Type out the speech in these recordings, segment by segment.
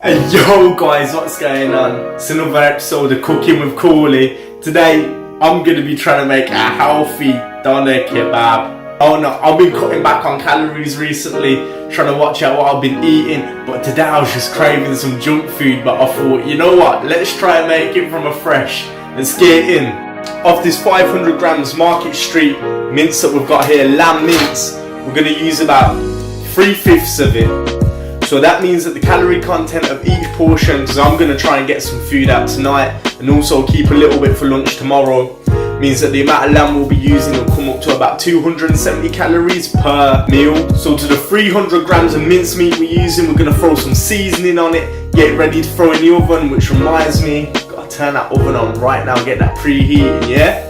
Hey yo guys, what's going on? It's another episode of Cooking with Corley. Today I'm going to be trying to make a healthy doner kebab. Oh no, I've been cutting back on calories recently, trying to watch out what I've been eating, but today I was just craving some junk food, but I thought, you know what, let's try and make it from afresh. Let's get in. Of this 500 grams Market Street mince that we've got here, Lamb Mince, we're going to use about 3/5 of it. So that means that the calorie content of each portion, because I'm going to try and get some food out tonight and also keep a little bit for lunch tomorrow, means that the amount of lamb we'll be using will come up to about 270 calories per meal. So to the 300 grams of mincemeat we're using, we're going to throw some seasoning on it, get it ready to throw in the oven, which reminds me, got to turn that oven on right now, get that preheating, yeah?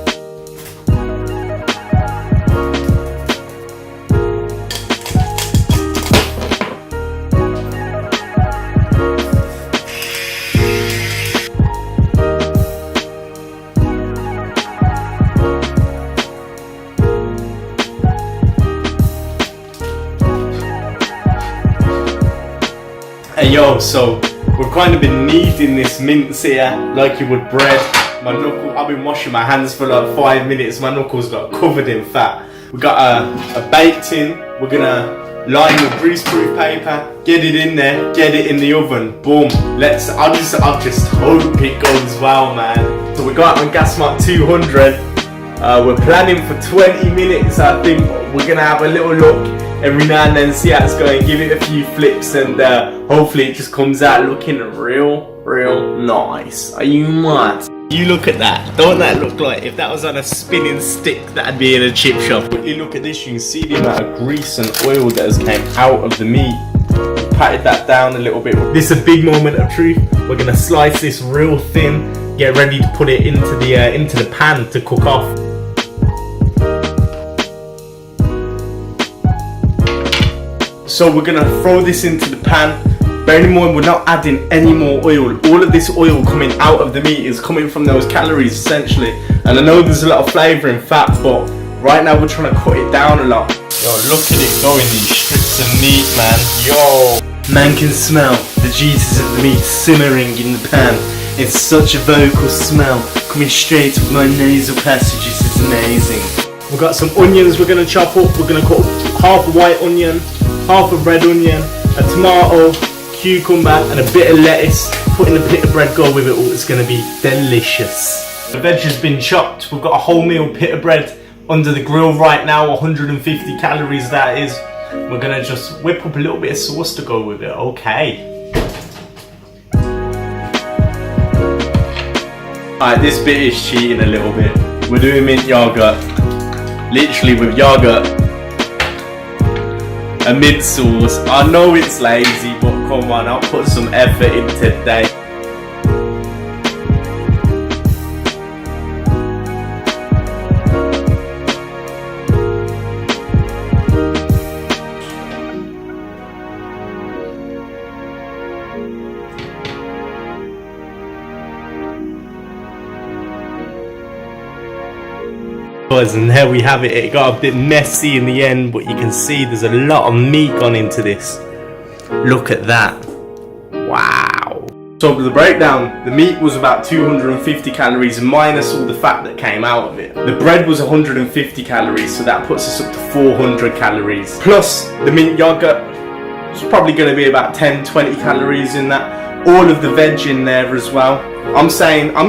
Hey yo, so we've kind of been kneading this mince here like you would bread. My knuckle, I've been washing my hands for like 5 minutes, my knuckles got covered in fat. We got a bake tin, we're gonna line with greaseproof paper, get it in there, get it in the oven, boom. I just hope it goes well, man. So we got it on gas mark 200, we're planning for 20 minutes I think. We're gonna have a little look every now and then, see how it's going, give it a few flips, and hopefully it just comes out looking real nice. Are you mad? You look at that, don't that look like if that was on a spinning stick that'd be in a chip shop? But you look at this, you can see the amount of grease and oil that has came out of the meat. Patted that down a little bit. This is a big moment of truth. We're gonna slice this real thin, get ready to put it into the pan to cook off. So we're gonna throw this into the pan. Bear in mind, we're not adding any more oil. All of this oil coming out of the meat is coming from those calories essentially. And I know there's a lot of flavour in fat, but right now we're trying to cut it down a lot. Yo, look at it going, these strips of meat, man. Yo! Man can smell the juices of the meat simmering in the pan. It's such a vocal smell coming straight up my nasal passages. It's amazing. We've got some onions we're gonna chop up. We're gonna cut half a white onion, half a red onion, a tomato, cucumber, and a bit of lettuce. Putting a pita bread go with it all. It's going to be delicious. The veg has been chopped. We've got a wholemeal pita bread under the grill right now, 150 calories that is. We're going to just whip up a little bit of sauce to go with it. Okay. Alright, this bit is cheating a little bit. We're doing mint yogurt. Literally with yogurt. A mid sauce. I know it's lazy, but come on, I'll put some effort in today. And there we have it. It got a bit messy in the end, but you can see there's a lot of meat gone into this. Look at that. Wow. So for the breakdown, the meat was about 250 calories minus all the fat that came out of it. The bread was 150 calories, so that puts us up to 400 calories. Plus the mint yogurt is probably going to be about 10-20 calories in that. All of the veg in there as well. I'm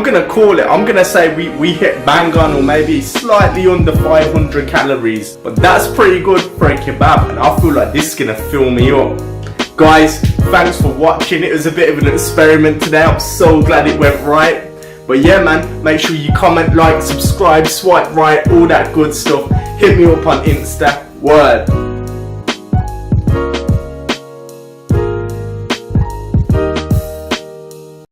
gonna call it, I'm gonna say we hit bang on, or maybe slightly under 500 calories. But that's pretty good for a kebab, and I feel like this is gonna fill me up. Guys, thanks for watching. It was a bit of an experiment today. I'm so glad it went right. But yeah, man, make sure you comment, like, subscribe, swipe right, all that good stuff. Hit me up on Insta. Word.